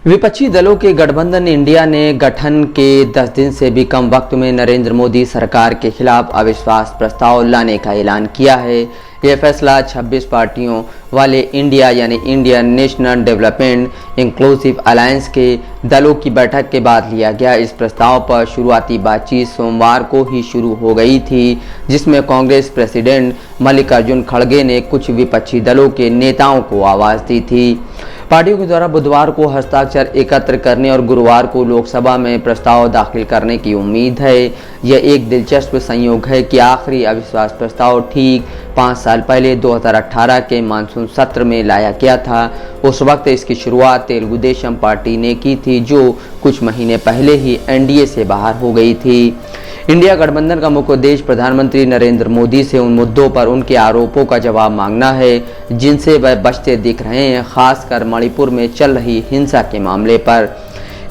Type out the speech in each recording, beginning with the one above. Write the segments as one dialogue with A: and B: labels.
A: विपक्षी दलों के गठबंधन इंडिया ने गठन के 10 दिन से भी कम वक्त में नरेंद्र मोदी सरकार के खिलाफ अविश्वास प्रस्ताव लाने का ऐलान किया है। यह फैसला 26 पार्टियों वाले इंडिया यानी Indian national development inclusive alliance के दलों की बैठक के बाद लिया गया। इस प्रस्ताव पर शुरुआती बातचीत सोमवार को ही शुरू हो गई थी, जिसमें कांग्रेस प्रेसिडेंट मल्लिकार्जुन खड़गे ने कुछ विपक्षी दलों के नेताओं को आवाज़ दी थी। पार्टियों के द्वारा बुधवार को हस्ताक्षर एकत्र करने और गुरुवार को लोकसभा में प्रस्ताव दाखिल करने की उम्मीद है। यह एक दिलचस्प संयोग है कि आखिरी अविश्वास प्रस्ताव ठीक 5 साल पहले 2018 के मानसून सत्र में लाया गया था। उस वक्त इसकी शुरुआत तेलुगु देशम पार्टी ने की थी, जो कुछ महीने पहले ही एनडीए से बाहर हो गई थी। इंडिया गठबंधन का मुख्य उद्देश्य प्रधानमंत्री नरेंद्र मोदी से उन मुद्दों पर उनके आरोपों का जवाब मांगना है जिनसे वह बचते दिख रहे हैं, खासकर मणिपुर में चल रही हिंसा के मामले पर।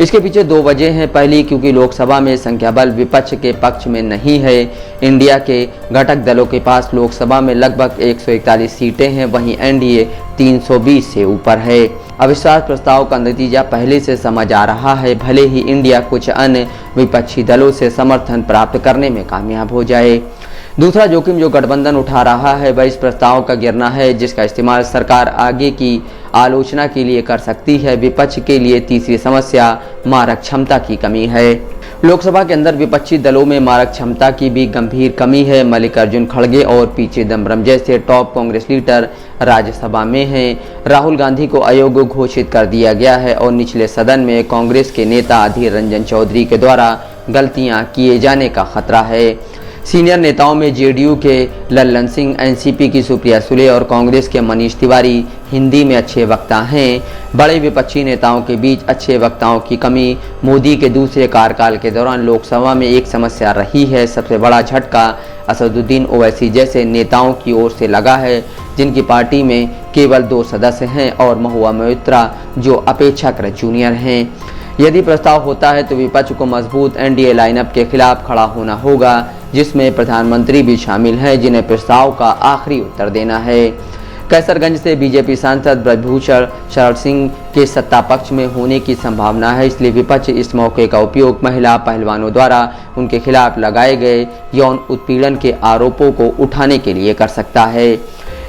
A: इसके पीछे 2 वजह हैं। पहली, क्योंकि लोकसभा में संख्या बल विपक्ष के पक्ष में नहीं है। इंडिया के घटक दलों के पास लोकसभा में लगभग 141 सीटें हैं, वहीं एनडीए 320 से ऊपर है। अविश्वास प्रस्ताव का नतीजा पहले से समझ आ रहा है, भले ही इंडिया कुछ अन्य विपक्षी दलों से समर्थन प्राप्त करने में कामयाब हो जाए। दूसरा जोखिम जो गठबंधन उठा रहा है वह इस प्रस्ताव का गिरना है, जिसका इस्तेमाल सरकार आगे की आलोचना के लिए कर सकती है। विपक्ष के लिए तीसरी समस्या मारक क्षमता की कमी है। लोकसभा के अंदर विपक्षी दलों में मारक क्षमता की भी गंभीर कमी है। मल्लिकार्जुन खड़गे और पी चिदम्बरम जैसे टॉप कांग्रेस लीडर राज्यसभा में हैं। राहुल गांधी को अयोग्य घोषित कर दिया गया है और निचले सदन में कांग्रेस के नेता अधीर रंजन चौधरी के द्वारा गलतियां किए जाने का खतरा है। सीनियर नेताओं में जेडीयू के लल्लन सिंह, एनसीपी की सुप्रिया सुले और कांग्रेस के मनीष तिवारी हिंदी में अच्छे वक्ता हैं। बड़े विपक्षी नेताओं के बीच अच्छे वक्ताओं की कमी मोदी के दूसरे कार्यकाल के दौरान लोकसभा में एक समस्या रही है। सबसे बड़ा झटका असदुद्दीन ओवैसी जैसे नेताओं की ओर से लगा है, जिनकी पार्टी में केवल 2 सदस्य हैं, और महुआ मोइत्रा जो अपेक्षाकृत जूनियर हैं। यदि प्रस्ताव होता है तो विपक्ष को मजबूत एनडीए लाइनअप के खिलाफ खड़ा होना होगा, जिसमें प्रधानमंत्री भी शामिल हैं, जिन्हें प्रस्ताव का आखिरी उत्तर देना है। कैसरगंज से बीजेपी सांसद ब्रजभूषण शरण सिंह के सत्ता पक्ष में होने की संभावना है, इसलिए विपक्ष इस मौके का उपयोग महिला पहलवानों द्वारा उनके खिलाफ लगाए गए यौन उत्पीड़न के आरोपों को उठाने के लिए कर सकता है।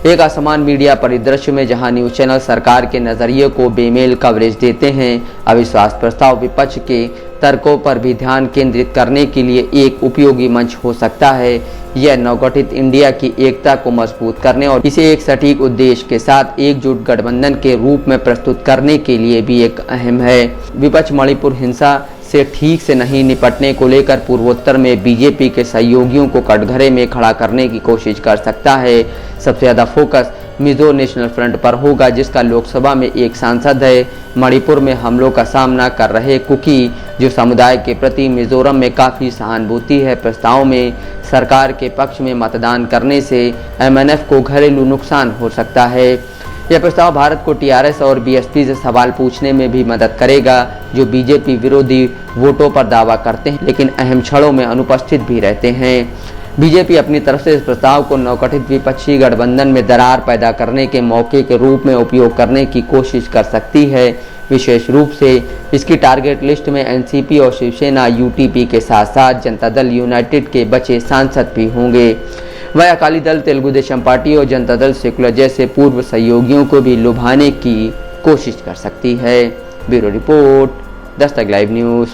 A: एक असमान मीडिया परिदृश्य में जहां न्यूज चैनल सरकार के नजरिए को बेमेल कवरेज देते हैं, अविश्वास प्रस्ताव विपक्ष के तर्कों पर भी ध्यान केंद्रित करने के लिए एक उपयोगी मंच हो सकता है। यह नवगठित इंडिया की एकता को मजबूत करने और इसे एक सटीक उद्देश्य के साथ एकजुट गठबंधन के रूप में प्रस्तुत करने के लिए भी एक अहम है। विपक्ष मणिपुर हिंसा से ठीक से नहीं निपटने को लेकर पूर्वोत्तर में बीजेपी के सहयोगियों को कटघरे में खड़ा करने की कोशिश कर सकता है। सबसे ज़्यादा फोकस मिजो नेशनल फ्रंट पर होगा, जिसका लोकसभा में एक सांसद है। मणिपुर में हमलों का सामना कर रहे कुकी जो समुदाय के प्रति मिजोरम में काफ़ी सहानुभूति है। प्रस्ताव में सरकार के पक्ष में मतदान करने से एमएनएफ को घरेलू नुकसान हो सकता है। यह प्रस्ताव भारत को टीआरएस और बीएसपी से सवाल पूछने में भी मदद करेगा, जो बीजेपी विरोधी वोटों पर दावा करते हैं लेकिन अहम क्षणों में अनुपस्थित भी रहते हैं। बीजेपी अपनी तरफ से इस प्रस्ताव को नवगठित विपक्षी गठबंधन में दरार पैदा करने के मौके के रूप में उपयोग करने की कोशिश कर सकती है। विशेष रूप से इसकी टारगेट लिस्ट में एनसीपी और शिवसेना यूटीपी के साथ साथ जनता दल यूनाइटेड के बचे सांसद भी होंगे। वह अकाली दल, तेलुगु देशम पार्टी और जनता दल सेकुलर जैसे पूर्व सहयोगियों को भी लुभाने की कोशिश कर सकती है। Bureau report, Dastak live news.